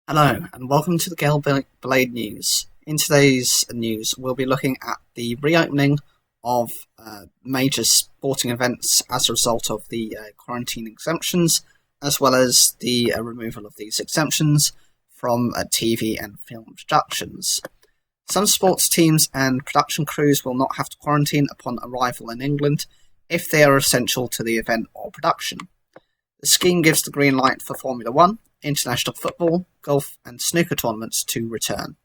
Hello, and welcome to the Gale Blade News. In today's news, we'll be looking at the reopening of major sporting events as a result of the quarantine exemptions, as well as the removal of these exemptions from TV and film productions. Some sports teams and production crews will not have to quarantine upon arrival in England if they are essential to the event or production. The scheme gives the green light for Formula One, international football, golf and snooker tournaments to return.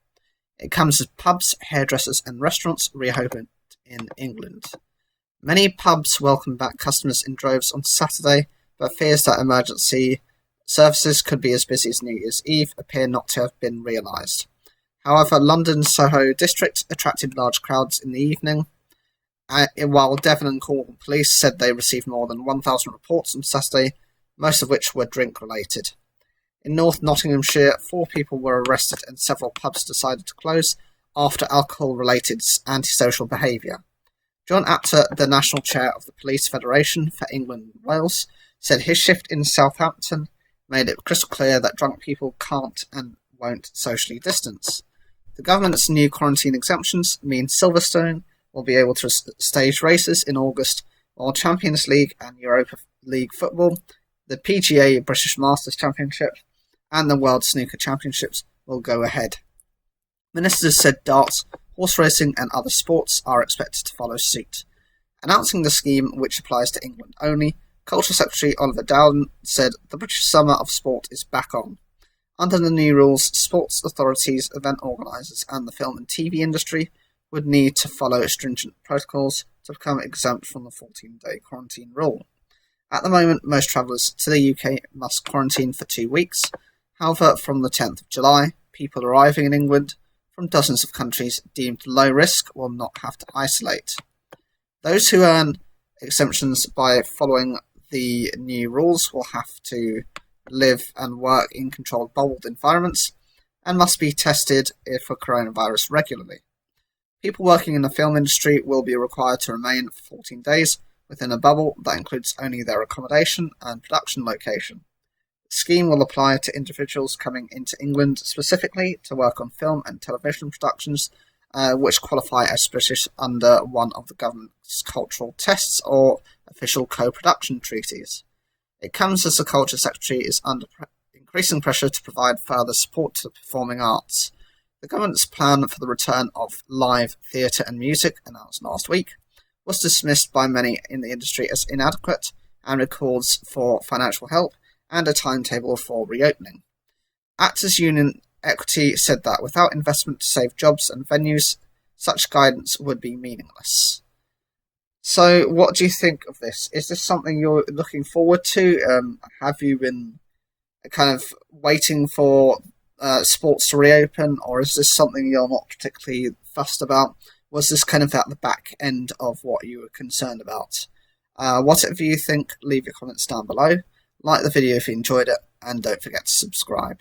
It comes as pubs, hairdressers and restaurants reopened in England. Many pubs welcome back customers in droves on Saturday, but fears that emergency services could be as busy as New Year's Eve appear not to have been realised. However, London's Soho district attracted large crowds in the evening, while Devon and Cornwall police said they received more than 1,000 reports on Saturday, most of which were drink-related. In North Nottinghamshire, 4 people were arrested and several pubs decided to close after alcohol-related antisocial behaviour. John Apter, the National Chair of the Police Federation for England and Wales, said his shift in Southampton made it crystal clear that drunk people can't and won't socially distance. The government's new quarantine exemptions mean Silverstone will be able to stage races in August, while Champions League and Europa League football, the PGA British Masters Championship, and the World Snooker Championships will go ahead. Ministers said darts, horse racing and other sports are expected to follow suit. Announcing the scheme, which applies to England only, Culture Secretary Oliver Dowden said the British Summer of Sport is back on. Under the new rules, sports authorities, event organisers and the film and TV industry would need to follow stringent protocols to become exempt from the 14-day quarantine rule. At the moment, most travellers to the UK must quarantine for 2 weeks. However, from the 10th of July, people arriving in England from dozens of countries deemed low risk will not have to isolate. Those who earn exemptions by following the new rules will have to live and work in controlled bubbled environments and must be tested for coronavirus regularly. People working in the film industry will be required to remain for 14 days within a bubble that includes only their accommodation and production location. The scheme will apply to individuals coming into England specifically to work on film and television productions which qualify as British under one of the government's cultural tests or official co-production treaties. It comes as the Culture Secretary is under increasing pressure to provide further support to the performing arts. The government's plan for the return of live theatre and music, announced last week, was dismissed by many in the industry as inadequate and records for financial help and a timetable for reopening. Actors Union Equity said that without investment to save jobs and venues, such guidance would be meaningless. So what do you think of this? Is this something you're looking forward to? Have you been kind of waiting for sports to reopen, or is this something you're not particularly fussed about? Was this kind of at the back end of what you were concerned about? Whatever you think, leave your comments down below. Like the video if you enjoyed it, and don't forget to subscribe.